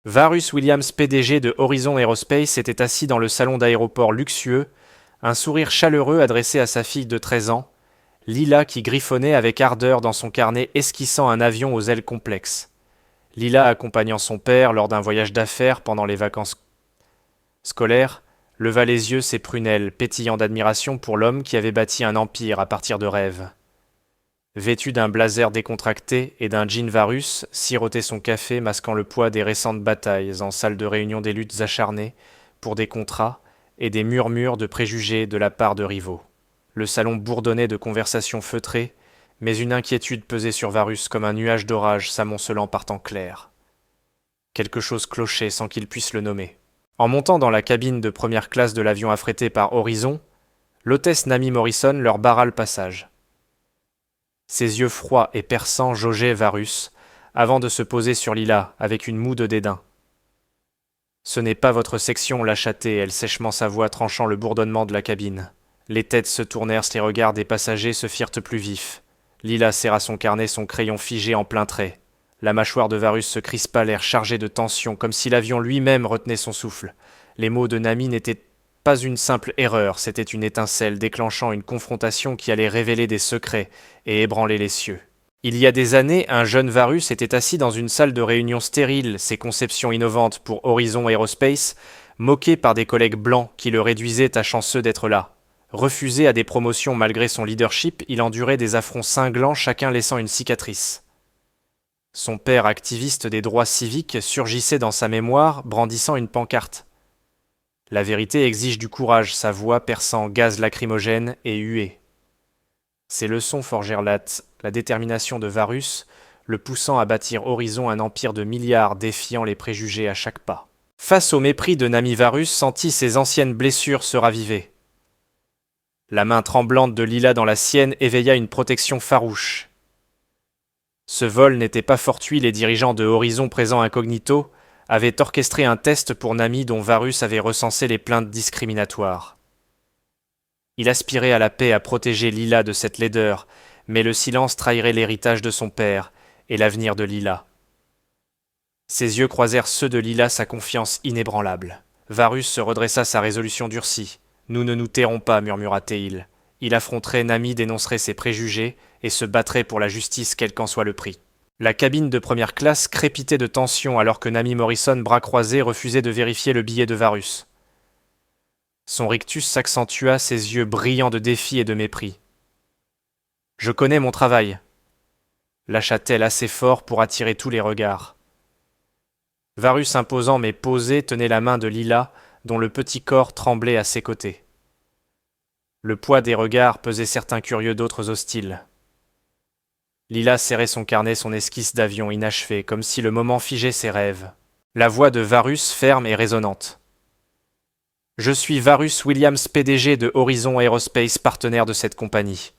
Varus Williams, PDG de Horizon Aerospace, était assis dans le salon d'aéroport luxueux, un sourire chaleureux adressé à sa fille de 13 ans, Lila qui griffonnait avec ardeur dans son carnet esquissant un avion aux ailes complexes. Lila accompagnant son père lors d'un voyage d'affaires pendant les vacances scolaires, leva les yeux, ses prunelles pétillant d'admiration pour l'homme qui avait bâti un empire à partir de rêves. Vêtu d'un blazer décontracté et d'un jean Varus, sirotait son café masquant le poids des récentes batailles en salle de réunion des luttes acharnées pour des contrats et des murmures de préjugés de la part de rivaux. Le salon bourdonnait de conversations feutrées, mais une inquiétude pesait sur Varus comme un nuage d'orage s'amoncelant par temps clair. Quelque chose clochait sans qu'il puisse le nommer. En montant dans la cabine de première classe de l'avion affrété par Horizon, l'hôtesse Nami Morrison leur barra le passage. Ses yeux froids et perçants jaugeaient Varus, avant de se poser sur Lila avec une moue de dédain. « Ce n'est pas votre section, lâcha-t-elle sèchement sa voix tranchant le bourdonnement de la cabine. Les têtes se tournèrent, les regards des passagers se firent plus vifs. Lila serra son carnet, son crayon figé en plein trait. La mâchoire de Varus se crispa, l'air chargé de tension, comme si l'avion lui-même retenait son souffle. Les mots de Nami n'étaient pas une simple erreur, c'était une étincelle déclenchant une confrontation qui allait révéler des secrets et ébranler les cieux. Il y a des années, un jeune Varus était assis dans une salle de réunion stérile, ses conceptions innovantes pour Horizon Aerospace, moqué par des collègues blancs qui le réduisaient à chanceux d'être là. Refusé à des promotions malgré son leadership, il endurait des affronts cinglants, chacun laissant une cicatrice. Son père, activiste des droits civiques, surgissait dans sa mémoire, brandissant une pancarte. La vérité exige du courage, sa voix perçant gaz lacrymogène et huée. Ces leçons forgèrent la détermination de Varus, le poussant à bâtir Horizon un empire de milliards défiant les préjugés à chaque pas. Face au mépris de Nami, Varus sentit ses anciennes blessures se raviver. La main tremblante de Lila dans la sienne éveilla une protection farouche. Ce vol n'était pas fortuit, les dirigeants de Horizon présents incognito avaient orchestré un test pour Nami dont Varus avait recensé les plaintes discriminatoires. Il aspirait à la paix, à protéger Lila de cette laideur, mais le silence trahirait l'héritage de son père et l'avenir de Lila. Ses yeux croisèrent ceux de Lila, sa confiance inébranlable. Varus se redressa, sa résolution durcie. « Nous ne nous tairons pas, murmura-t-il. Il affronterait Nami, dénoncerait ses préjugés et se battrait pour la justice quel qu'en soit le prix. » La cabine de première classe crépitait de tension alors que Nami Morrison, bras croisés, refusait de vérifier le billet de Varus. Son rictus s'accentua, ses yeux brillants de défi et de mépris. « Je connais mon travail », lâcha-t-elle assez fort pour attirer tous les regards. Varus, imposant mais posé, tenait la main de Lila, dont le petit corps tremblait à ses côtés. Le poids des regards pesait certains curieux, d'autres hostiles. Lila serrait son carnet, son esquisse d'avion inachevée, comme si le moment figeait ses rêves. La voix de Varus ferme et résonnante. « Je suis Varus Williams, PDG de Horizon Aerospace, partenaire de cette compagnie.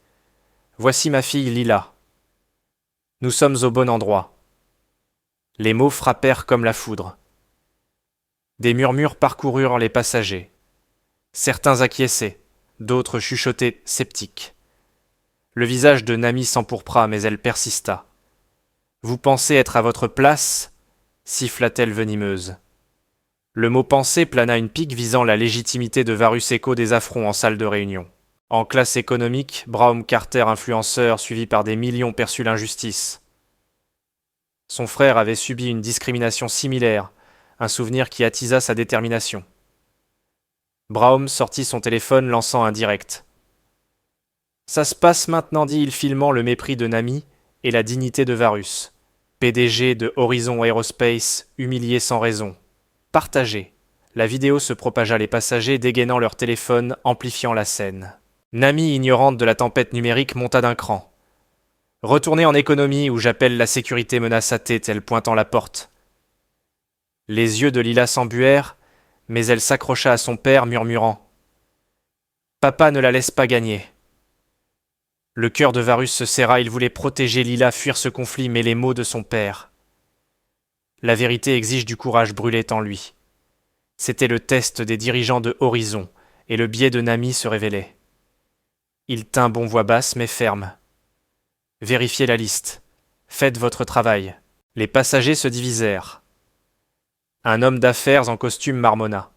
Voici ma fille Lila. Nous sommes au bon endroit. » Les mots frappèrent comme la foudre. Des murmures parcoururent les passagers. Certains acquiesçaient, d'autres chuchotaient sceptiques. Le visage de Nami s'empourpra, mais elle persista. « Vous pensez être à votre place ?» siffla-t-elle venimeuse. Le mot « penser » plana une pique visant la légitimité de Varus, écho des affronts en salle de réunion. En classe économique, Braum Carter, influenceur, suivi par des millions, perçut l'injustice. Son frère avait subi une discrimination similaire, un souvenir qui attisa sa détermination. Braum sortit son téléphone, lançant un direct. « Ça se passe maintenant, dit-il, filmant le mépris de Nami et la dignité de Varus. PDG de Horizon Aerospace, humilié sans raison. Partagé. » La vidéo se propagea, les passagers dégainant leur téléphone, amplifiant la scène. Nami, ignorante de la tempête numérique, monta d'un cran. « Retournez en économie ou j'appelle la sécurité, menaça-t-elle, pointant la porte. Les yeux de Lila s'embuèrent, mais elle s'accrocha à son père, murmurant. « Papa ne la laisse pas gagner. » Le cœur de Varus se serra, il voulait protéger Lila, fuir ce conflit, mais les mots de son père. La vérité exige du courage, brûlait en lui. C'était le test des dirigeants de Horizon, et le biais de Nami se révélait. Il tint bon, voix basse mais ferme. « Vérifiez la liste. Faites votre travail. » Les passagers se divisèrent. Un homme d'affaires en costume marmonna.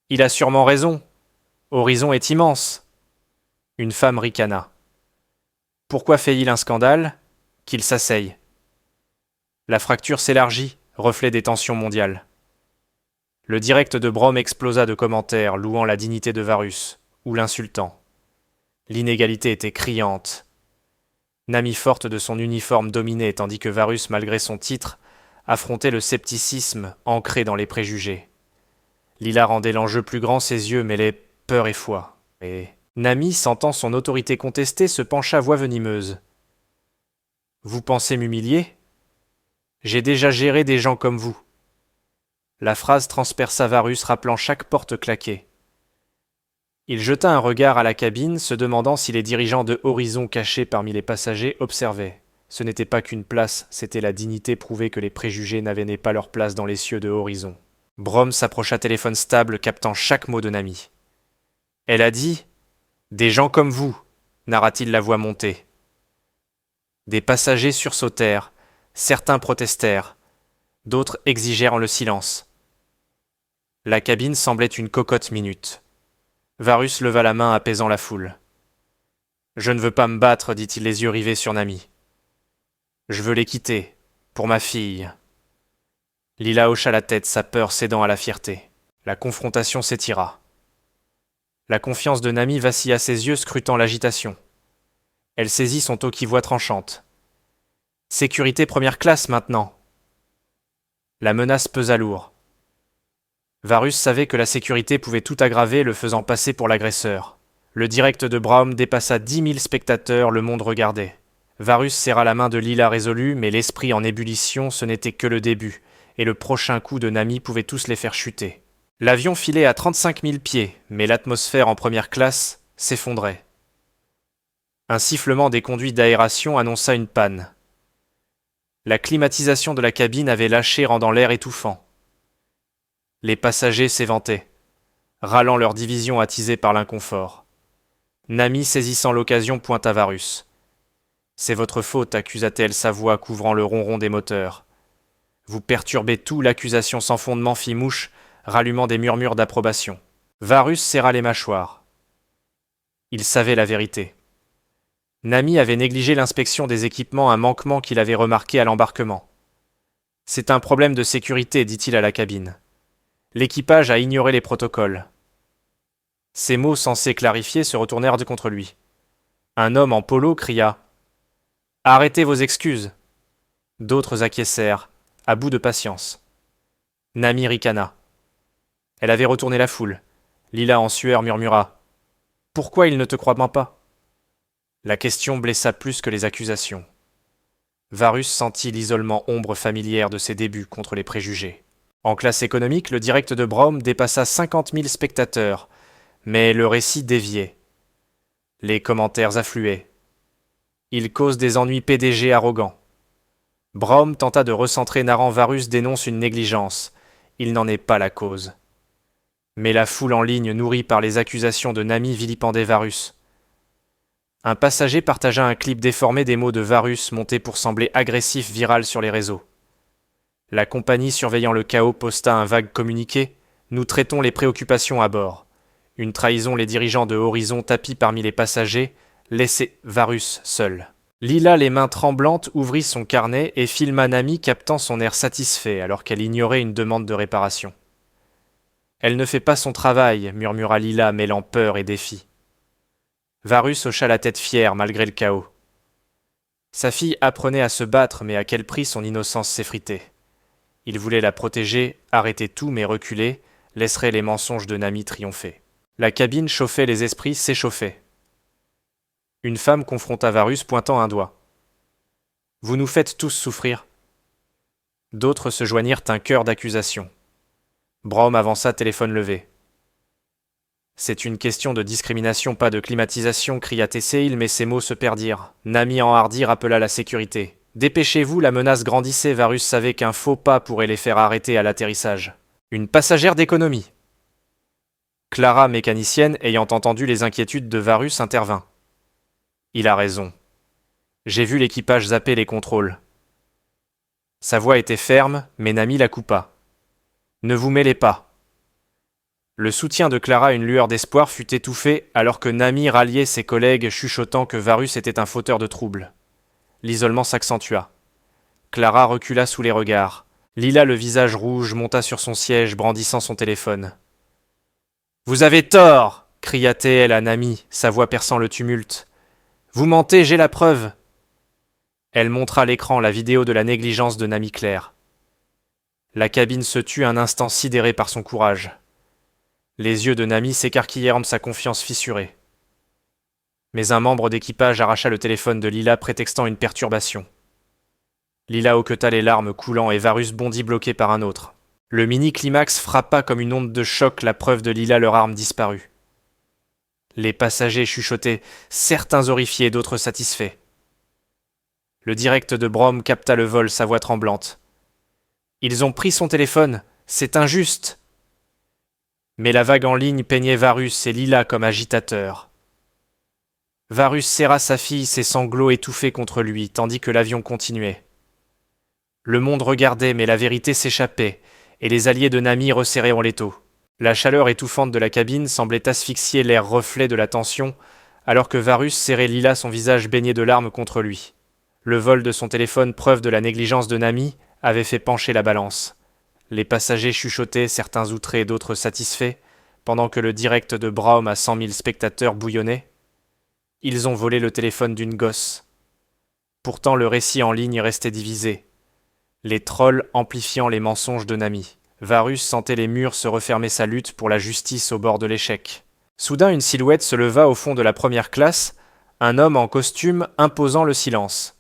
Il a sûrement raison. Horizon est immense. Une femme ricana. Pourquoi fait-il un scandale? Qu'il s'asseye. La fracture s'élargit, reflet des tensions mondiales. Le direct de Brom explosa de commentaires louant la dignité de Varus, ou l'insultant. L'inégalité était criante. Nami forte de son uniforme dominait, tandis que Varus, malgré son titre, affrontait le scepticisme ancré dans les préjugés. Lila rendait l'enjeu plus grand, ses yeux mêlaient peur et foi. Et Nami, sentant son autorité contestée, se pencha voix venimeuse. « Vous pensez m'humilier? J'ai déjà géré des gens comme vous. » La phrase transperça Varus, rappelant chaque porte claquée. Il jeta un regard à la cabine, se demandant si les dirigeants de Horizon cachés parmi les passagers observaient. Ce n'était pas qu'une place, c'était la dignité prouvée que les préjugés n'avaient pas leur place dans les cieux de Horizon. Brom s'approcha téléphone stable, captant chaque mot de Nami. Elle a dit « Des gens comme vous », narra-t-il la voix montée. Des passagers sursautèrent, certains protestèrent, d'autres exigèrent le silence. La cabine semblait une cocotte minute. Varus leva la main apaisant la foule. « Je ne veux pas me battre, dit-il les yeux rivés sur Nami. Je veux les quitter, pour ma fille. » Lila hocha la tête, sa peur cédant à la fierté. La confrontation s'étira. La confiance de Nami vacilla ses yeux, scrutant l'agitation. Elle saisit son toki-voix tranchante. « Sécurité première classe maintenant !» La menace pesa lourd. Varus savait que la sécurité pouvait tout aggraver, le faisant passer pour l'agresseur. Le direct de Braum dépassa 10 000 spectateurs, le monde regardait. Varus serra la main de Lila résolu, mais l'esprit en ébullition, ce n'était que le début, et le prochain coup de Nami pouvait tous les faire chuter. L'avion filait à 35 000 pieds, mais l'atmosphère en première classe s'effondrait. Un sifflement des conduits d'aération annonça une panne. La climatisation de la cabine avait lâché, rendant l'air étouffant. Les passagers s'éventaient, râlant leur division attisée par l'inconfort. Nami, saisissant l'occasion, pointa Varus. « C'est votre faute, accusa-t-elle, sa voix couvrant le ronron des moteurs. Vous perturbez tout, l'accusation sans fondement fit mouche, rallumant des murmures d'approbation. Varus serra les mâchoires. Il savait la vérité. Nami avait négligé l'inspection des équipements, un manquement qu'il avait remarqué à l'embarquement. « C'est un problème de sécurité, dit-il à la cabine. L'équipage a ignoré les protocoles. » Ces mots censés clarifier se retournèrent contre lui. Un homme en polo cria « Arrêtez vos excuses !» D'autres acquiescèrent, à bout de patience. Nami ricana. Elle avait retourné la foule. Lila en sueur murmura « Pourquoi il ne te croit pas ?» La question blessa plus que les accusations. Varus sentit l'isolement ombre familière de ses débuts contre les préjugés. En classe économique, le direct de Braum dépassa 50 000 spectateurs, mais le récit déviait. Les commentaires affluaient. Il cause des ennuis PDG arrogants. Braum tenta de recentrer, narrant Varus dénonce une négligence. Il n'en est pas la cause. Mais la foule en ligne, nourrie par les accusations de Nami, vilipendait Varus. Un passager partagea un clip déformé des mots de Varus, monté pour sembler agressif, viral sur les réseaux. La compagnie surveillant le chaos posta un vague communiqué « Nous traitons les préoccupations à bord ». Une trahison, les dirigeants de Horizon tapis parmi les passagers, laissaient Varus seul. Lila, les mains tremblantes, ouvrit son carnet et filma Nami captant son air satisfait alors qu'elle ignorait une demande de réparation. « Elle ne fait pas son travail », murmura Lila, mêlant peur et défi. Varus hocha la tête fière malgré le chaos. Sa fille apprenait à se battre, mais à quel prix son innocence s'effritait. Il voulait la protéger, arrêter tout mais reculer, laisserait les mensonges de Nami triompher. La cabine chauffait, les esprits s'échauffaient. Une femme confronta Varus pointant un doigt. « Vous nous faites tous souffrir. » D'autres se joignirent un chœur d'accusation. Braum avança, téléphone levé. « C'est une question de discrimination, pas de climatisation, cria Tesseil, mais ses mots se perdirent. Nami enhardi rappela la sécurité. « Dépêchez-vous, la menace grandissait, Varus savait qu'un faux pas pourrait les faire arrêter à l'atterrissage. Une passagère d'économie. » Clara, mécanicienne, ayant entendu les inquiétudes de Varus, intervint. « Il a raison. J'ai vu l'équipage zapper les contrôles. » Sa voix était ferme, mais Nami la coupa. Ne vous mêlez pas. Le soutien de Clara à une lueur d'espoir fut étouffé alors que Nami ralliait ses collègues chuchotant que Varus était un fauteur de troubles. L'isolement s'accentua. Clara recula sous les regards. Lila, le visage rouge, monta sur son siège brandissant son téléphone. « Vous avez tort !» cria-t-elle à Nami, sa voix perçant le tumulte. « Vous mentez, j'ai la preuve !» Elle montra à l'écran la vidéo de la négligence de Nami Claire. La cabine se tut un instant sidérée par son courage. Les yeux de Nami s'écarquillèrent de sa confiance fissurée. Mais un membre d'équipage arracha le téléphone de Lila prétextant une perturbation. Lila hoqueta les larmes coulant et Varus bondit bloqué par un autre. Le mini-climax frappa comme une onde de choc la preuve de Lila, leur arme disparue. Les passagers chuchotaient, certains horrifiés, d'autres satisfaits. Le direct de Brom capta le vol, sa voix tremblante. « Ils ont pris son téléphone, c'est injuste !» Mais la vague en ligne peignait Varus et Lila comme agitateurs. Varus serra sa fille, ses sanglots étouffés contre lui, tandis que l'avion continuait. Le monde regardait, mais la vérité s'échappait, et les alliés de Nami resserraient en l'étau. La chaleur étouffante de la cabine semblait asphyxier l'air reflet de la tension, alors que Varus serrait Lila, son visage baigné de larmes, contre lui. Le vol de son téléphone, preuve de la négligence de Nami, avait fait pencher la balance. Les passagers chuchotaient, certains outrés, d'autres satisfaits, pendant que le direct de Braum à 100 000 spectateurs bouillonnait. Ils ont volé le téléphone d'une gosse. Pourtant le récit en ligne restait divisé. Les trolls amplifiant les mensonges de Nami. Varus sentait les murs se refermer sa lutte pour la justice au bord de l'échec. Soudain une silhouette se leva au fond de la première classe, un homme en costume imposant le silence.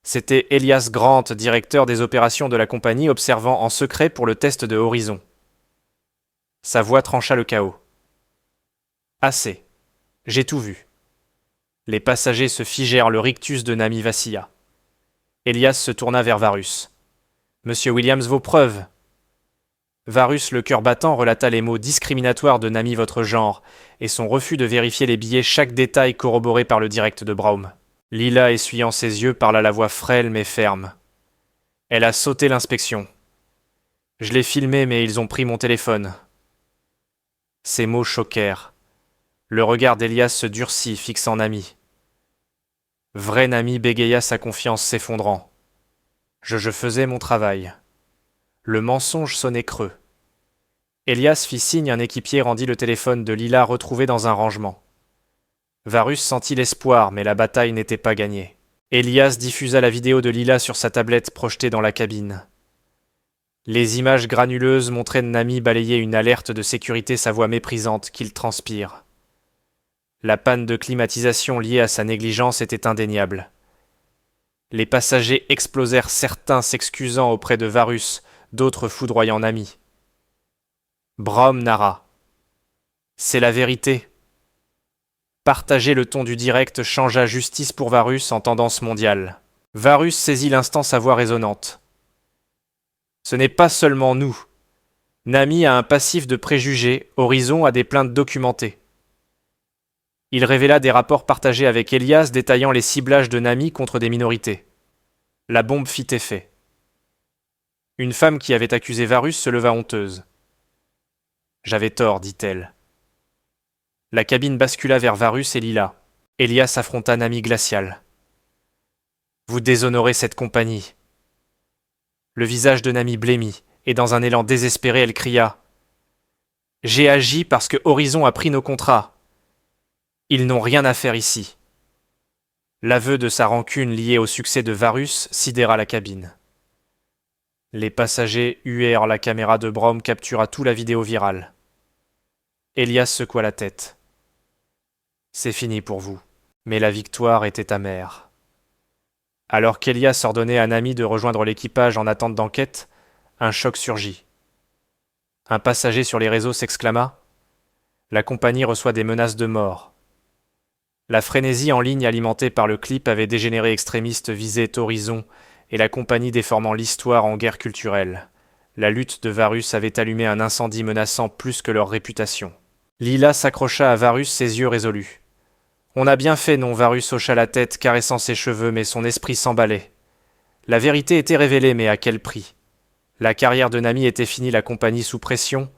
C'était Elias Grant, directeur des opérations de la compagnie, observant en secret pour le test de Horizon. Sa voix trancha le chaos. « Assez. J'ai tout vu. » Les passagers se figèrent, le rictus de Nami vacilla. Elias se tourna vers Varus. « Monsieur Williams, vos preuves !» Varus, le cœur battant, relata les mots discriminatoires de Nami votre genre, et son refus de vérifier les billets, chaque détail corroboré par le direct de Braum. Lila, essuyant ses yeux, parla la voix frêle mais ferme. Elle a sauté l'inspection. Je l'ai filmé, mais ils ont pris mon téléphone. Ces mots choquèrent. Le regard d'Elias se durcit, fixant Nami. Vrai Nami bégaya, sa confiance s'effondrant. Je faisais mon travail. Le mensonge sonnait creux. Elias fit signe, un équipier rendit le téléphone de Lila retrouvé dans un rangement. Varus sentit l'espoir, mais la bataille n'était pas gagnée. Elias diffusa la vidéo de Lila sur sa tablette projetée dans la cabine. Les images granuleuses montraient Nami balayer une alerte de sécurité, sa voix méprisante, qu'il transpire. La panne de climatisation liée à sa négligence était indéniable. Les passagers explosèrent, certains s'excusant auprès de Varus, d'autres foudroyant Nami. Braum narra. C'est la vérité. Partager le ton du direct changea justice pour Varus en tendance mondiale. Varus saisit l'instant sa voix résonante. Ce n'est pas seulement nous. Nami a un passif de préjugés, Horizon a des plaintes documentées. Il révéla des rapports partagés avec Elias détaillant les ciblages de Nami contre des minorités. La bombe fit effet. Une femme qui avait accusé Varus se leva honteuse. « J'avais tort, dit-elle. » La cabine bascula vers Varus et Lila. Elias affronta Nami glacial. « Vous déshonorez cette compagnie. » Le visage de Nami blêmit, et dans un élan désespéré, elle cria « J'ai agi parce que Horizon a pris nos contrats. Ils n'ont rien à faire ici. » L'aveu de sa rancune liée au succès de Varus sidéra la cabine. Les passagers huèrent, la caméra de Braum captura tout la vidéo virale. Elias secoua la tête. C'est fini pour vous. Mais la victoire était amère. Alors qu'Elias ordonnait à Nami de rejoindre l'équipage en attente d'enquête, un choc surgit. Un passager sur les réseaux s'exclama « La compagnie reçoit des menaces de mort. » La frénésie en ligne alimentée par le clip avait dégénéré, extrémistes visaient Horizon et la compagnie déformant l'histoire en guerre culturelle. La lutte de Varus avait allumé un incendie menaçant plus que leur réputation. Lila s'accrocha à Varus, ses yeux résolus. On a bien fait, non, Varus hocha la tête, caressant ses cheveux, mais son esprit s'emballait. La vérité était révélée, mais à quel prix? La carrière de Nami était finie, la compagnie sous pression,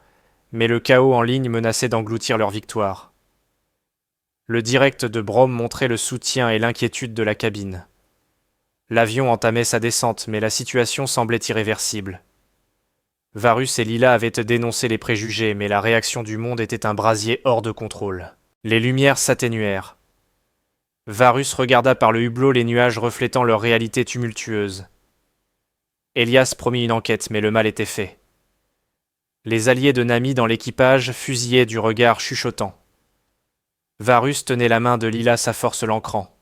mais le chaos en ligne menaçait d'engloutir leur victoire. Le direct de Brom montrait le soutien et l'inquiétude de la cabine. L'avion entamait sa descente, mais la situation semblait irréversible. Varus et Lila avaient dénoncé les préjugés, mais la réaction du monde était un brasier hors de contrôle. Les lumières s'atténuèrent. Varus regarda par le hublot les nuages reflétant leur réalité tumultueuse. Elias promit une enquête, mais le mal était fait. Les alliés de Nami dans l'équipage fusillaient du regard chuchotant. Varus tenait la main de Lila, sa force l'ancrant.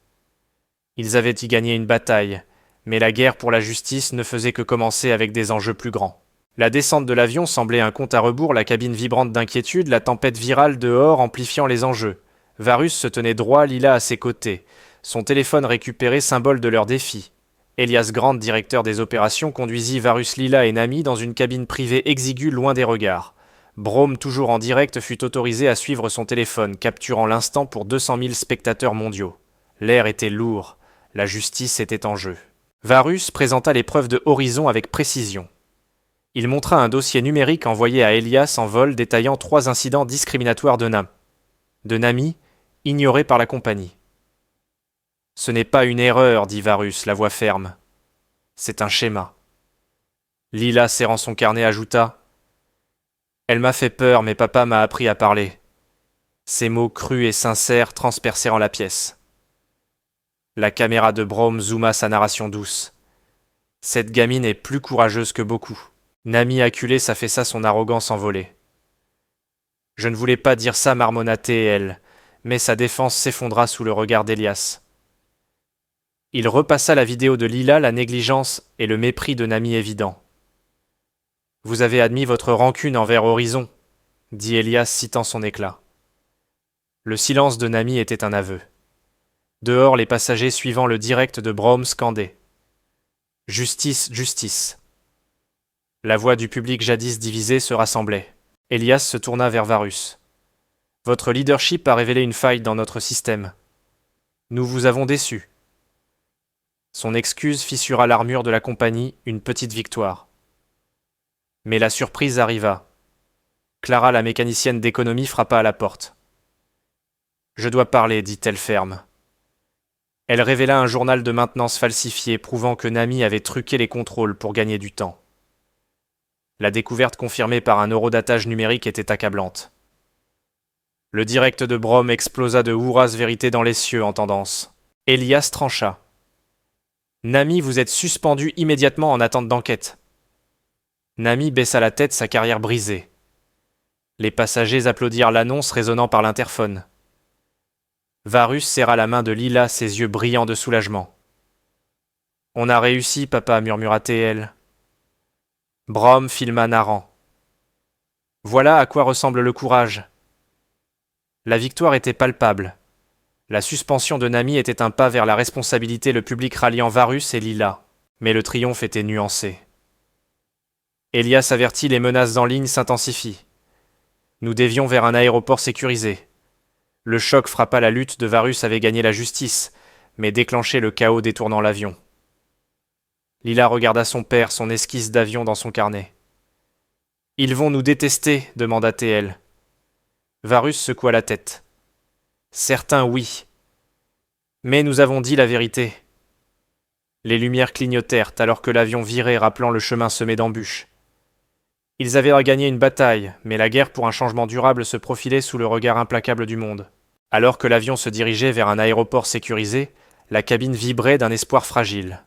Ils avaient y gagné une bataille, mais la guerre pour la justice ne faisait que commencer avec des enjeux plus grands. La descente de l'avion semblait un compte à rebours, la cabine vibrante d'inquiétude, la tempête virale dehors amplifiant les enjeux. Varus se tenait droit, Lila à ses côtés, son téléphone récupéré, symbole de leur défi. Elias Grant, directeur des opérations, conduisit Varus, Lila et Nami dans une cabine privée exiguë loin des regards. Brom, toujours en direct, fut autorisé à suivre son téléphone, capturant l'instant pour 200 000 spectateurs mondiaux. L'air était lourd, la justice était en jeu. Varus présenta les preuves de Horizon avec précision. Il montra un dossier numérique envoyé à Elias en vol détaillant 3 incidents discriminatoires de Nami, ignorés par la compagnie. « Ce n'est pas une erreur, dit Varus, la voix ferme. C'est un schéma. » Lila, serrant son carnet, ajouta « Elle m'a fait peur, mais papa m'a appris à parler. » Ces mots crus et sincères transpercèrent la pièce. La caméra de Brom zooma sa narration douce. « Cette gamine est plus courageuse que beaucoup. » Nami acculée s'affaissa, son arrogance envolée. « Je ne voulais pas dire ça, marmonna-t-elle, elle, mais sa défense s'effondra sous le regard d'Elias. » Il repassa la vidéo de Lila, la négligence et le mépris de Nami évident. « Vous avez admis votre rancune envers Horizon, » dit Elias, citant son éclat. Le silence de Nami était un aveu. Dehors, les passagers suivant le direct de Brom scandaient. « Justice, justice !» La voix du public jadis divisé se rassemblait. Elias se tourna vers Varus. « Votre leadership a révélé une faille dans notre système. Nous vous avons déçu. » Son excuse fissura l'armure de la compagnie, une petite victoire. Mais la surprise arriva. Clara, la mécanicienne d'économie, frappa à la porte. « Je dois parler, dit-elle ferme. » Elle révéla un journal de maintenance falsifié prouvant que Nami avait truqué les contrôles pour gagner du temps. La découverte confirmée par un neurodatage numérique était accablante. Le direct de Brom explosa de hourras vérités dans les cieux en tendance. Elias trancha. « Nami, vous êtes suspendu immédiatement en attente d'enquête. » Nami baissa la tête, sa carrière brisée. Les passagers applaudirent l'annonce résonnant par l'interphone. Varus serra la main de Lila, ses yeux brillants de soulagement. « On a réussi, papa, murmura-t-elle. Brom filma narrant. « Voilà à quoi ressemble le courage. » La victoire était palpable. La suspension de Nami était un pas vers la responsabilité, le public ralliant Varus et Lila. Mais le triomphe était nuancé. Elias avertit, les menaces en ligne s'intensifient. Nous dévions vers un aéroport sécurisé. Le choc frappa, la lutte de Varus avait gagné la justice, mais déclenché le chaos détournant l'avion. Lila regarda son père, son esquisse d'avion dans son carnet. « Ils vont nous détester, demanda-t-elle. Varus secoua la tête. « Certains, oui. Mais nous avons dit la vérité. » Les lumières clignotèrent alors que l'avion virait, rappelant le chemin semé d'embûches. Ils avaient gagné une bataille, mais la guerre pour un changement durable se profilait sous le regard implacable du monde. Alors que l'avion se dirigeait vers un aéroport sécurisé, la cabine vibrait d'un espoir fragile.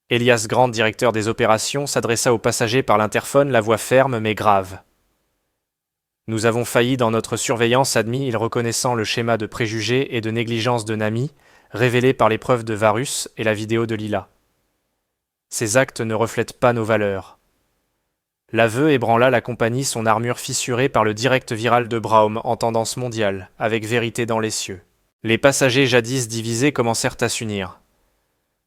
Elias Grant, directeur des opérations, s'adressa aux passagers par l'interphone, la voix ferme mais grave. « Nous avons failli dans notre surveillance, admit-il, reconnaissant le schéma de préjugés et de négligence de Nami, révélé par les preuves de Varus et la vidéo de Lila. Ces actes ne reflètent pas nos valeurs. » L'aveu ébranla la compagnie, son armure fissurée par le direct viral de Brom en tendance mondiale, avec vérité dans les cieux. Les passagers jadis divisés commencèrent à s'unir.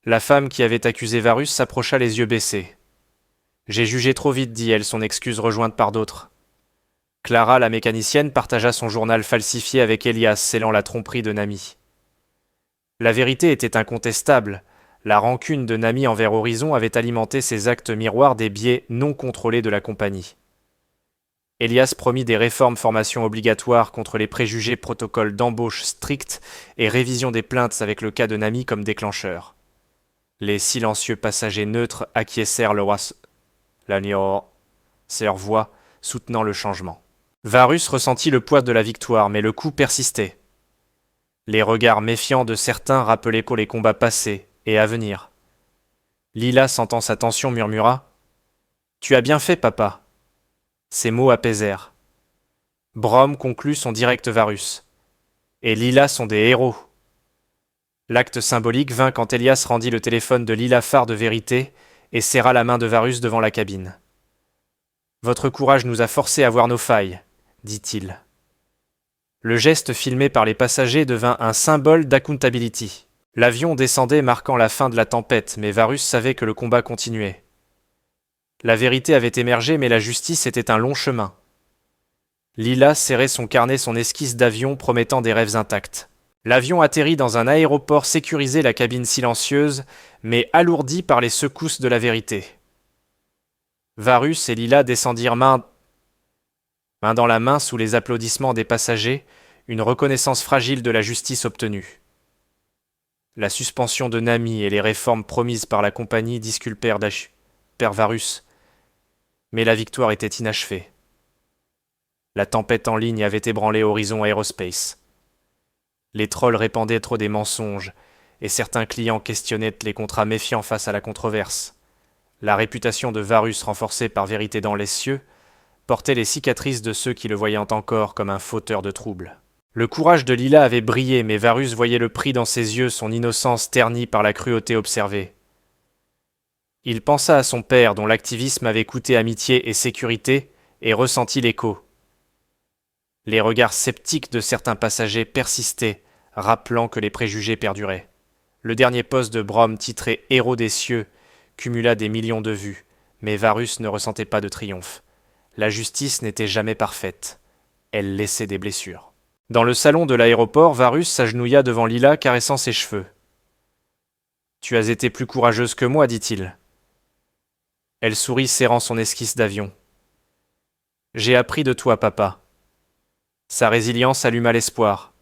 La femme qui avait accusé Varus s'approcha les yeux baissés. « J'ai jugé trop vite, dit-elle, son excuse rejointe par d'autres. » Clara, la mécanicienne, partagea son journal falsifié avec Elias, scellant la tromperie de Nami. La vérité était incontestable. La rancune de Nami envers Horizon avait alimenté ces actes miroirs des biais non contrôlés de la compagnie. Elias promit des réformes formation obligatoires contre les préjugés, protocoles d'embauche stricts et révision des plaintes avec le cas de Nami comme déclencheur. Les silencieux passagers neutres acquiescèrent leur voix soutenant le changement. Varus ressentit le poids de la victoire, mais le coup persistait. Les regards méfiants de certains rappelaient les combats passés et à venir. Lila, sentant sa tension, murmura « Tu as bien fait, papa !» Ces mots apaisèrent. Brom conclut son direct Varus. Et Lila sont des héros. L'acte symbolique vint quand Elias rendit le téléphone de Lila phare de vérité et serra la main de Varus devant la cabine. « Votre courage nous a forcés à voir nos failles, » dit-il. Le geste filmé par les passagers devint un symbole d'accountability. L'avion descendait marquant la fin de la tempête, mais Varus savait que le combat continuait. La vérité avait émergé, mais la justice était un long chemin. Lila serrait son carnet, son esquisse d'avion promettant des rêves intacts. L'avion atterrit dans un aéroport sécurisé, la cabine silencieuse, mais alourdie par les secousses de la vérité. Varus et Lila descendirent main dans la main sous les applaudissements des passagers, une reconnaissance fragile de la justice obtenue. La suspension de Nami et les réformes promises par la compagnie disculpèrent Varus, mais la victoire était inachevée. La tempête en ligne avait ébranlé Horizon Aerospace. Les trolls répandaient trop des mensonges, et certains clients questionnaient les contrats méfiants face à la controverse. La réputation de Varus, renforcée par Vérité dans les cieux, portait les cicatrices de ceux qui le voyaient encore comme un fauteur de troubles. Le courage de Lila avait brillé, mais Varus voyait le prix dans ses yeux, son innocence ternie par la cruauté observée. Il pensa à son père, dont l'activisme avait coûté amitié et sécurité, et ressentit l'écho. Les regards sceptiques de certains passagers persistaient, rappelant que les préjugés perduraient. Le dernier post de Brom, titré « Héros des cieux », cumula des millions de vues, mais Varus ne ressentait pas de triomphe. La justice n'était jamais parfaite. Elle laissait des blessures. Dans le salon de l'aéroport, Varus s'agenouilla devant Lila, caressant ses cheveux. « Tu as été plus courageuse que moi, dit-il. » Elle sourit, serrant son esquisse d'avion. « J'ai appris de toi, papa. » Sa résilience alluma l'espoir.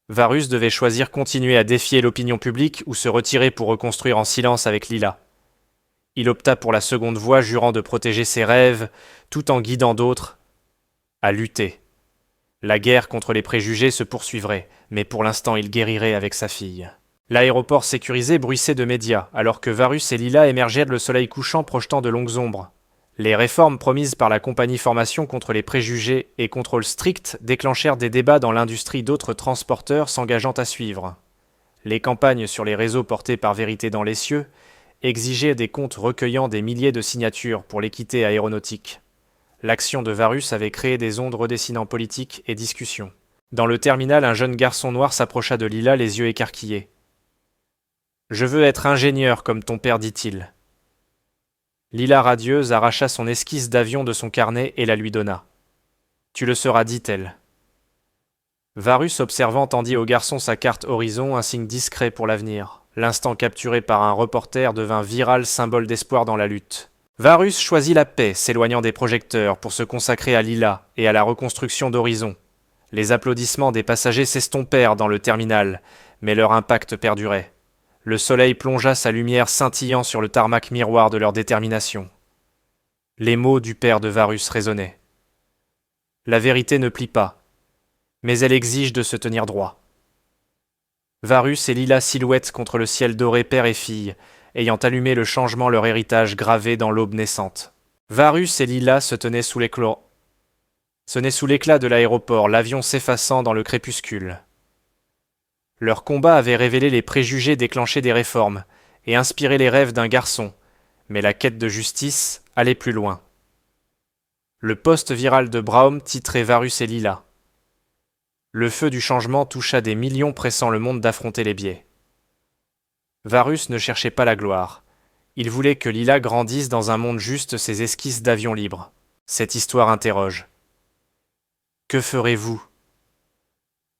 Varus devait choisir continuer à défier l'opinion publique ou se retirer pour reconstruire en silence avec Lila. Il opta pour la seconde voie, jurant de protéger ses rêves, tout en guidant d'autres à lutter. La guerre contre les préjugés se poursuivrait, mais pour l'instant il guérirait avec sa fille. L'aéroport sécurisé bruissait de médias, alors que Varus et Lila émergeaient le soleil couchant projetant de longues ombres. Les réformes promises par la compagnie Formation contre les préjugés et contrôles stricts déclenchèrent des débats dans l'industrie, d'autres transporteurs s'engageant à suivre. Les campagnes sur les réseaux portées par Vérité dans les cieux exigeaient des comptes recueillant des milliers de signatures pour l'équité aéronautique. L'action de Varus avait créé des ondes redessinant politique et discussion. Dans le terminal, un jeune garçon noir s'approcha de Lila, les yeux écarquillés. « Je veux être ingénieur comme ton père, dit-il. » Lila, radieuse, arracha son esquisse d'avion de son carnet et la lui donna. « Tu le seras, dit-elle. » Varus, observant, tendit au garçon sa carte Horizon, un signe discret pour l'avenir. L'instant capturé par un reporter devint viral, symbole d'espoir dans la lutte. Varus choisit la paix, s'éloignant des projecteurs pour se consacrer à Lila et à la reconstruction d'Horizon. Les applaudissements des passagers s'estompèrent dans le terminal, mais leur impact perdurait. Le soleil plongea sa lumière scintillant sur le tarmac miroir de leur détermination. Les mots du père de Varus résonnaient. La vérité ne plie pas, mais elle exige de se tenir droit. Varus et Lila silhouettes contre le ciel doré, père et fille, ayant allumé le changement, leur héritage gravé dans l'aube naissante. Varus et Lila se tenaient sous l'éclat de l'aéroport, l'avion s'effaçant dans le crépuscule. Leur combat avait révélé les préjugés, déclenché des réformes, et inspiré les rêves d'un garçon, mais la quête de justice allait plus loin. Le post viral de Braum titrait Varus et Lila. Le feu du changement toucha des millions, pressant le monde d'affronter les biais. Varus ne cherchait pas la gloire. Il voulait que Lila grandisse dans un monde juste, ses esquisses d'avion libre. Cette histoire interroge. Que ferez-vous ?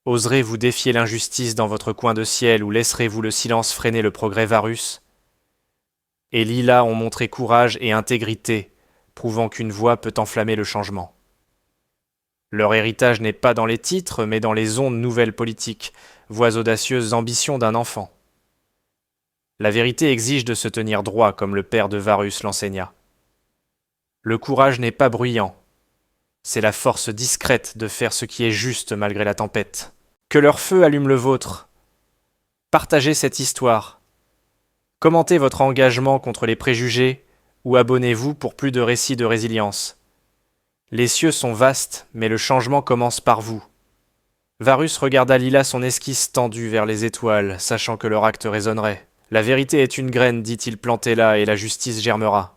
Oserez-vous défier l'injustice dans votre coin de ciel ou laisserez-vous le silence freiner le progrès Varus? Et Lila ont montré courage et intégrité, prouvant qu'une voix peut enflammer le changement. Leur héritage n'est pas dans les titres, mais dans les ondes nouvelles politiques, voix audacieuses ambitions d'un enfant. La vérité exige de se tenir droit comme le père de Varus l'enseigna. Le courage n'est pas bruyant. C'est la force discrète de faire ce qui est juste malgré la tempête. Que leur feu allume le vôtre. Partagez cette histoire. Commentez votre engagement contre les préjugés ou abonnez-vous pour plus de récits de résilience. Les cieux sont vastes, mais le changement commence par vous. Varus regarda Lila son esquisse tendue vers les étoiles, sachant que leur acte résonnerait. La vérité est une graine, dit-il, plantez-la et la justice germera.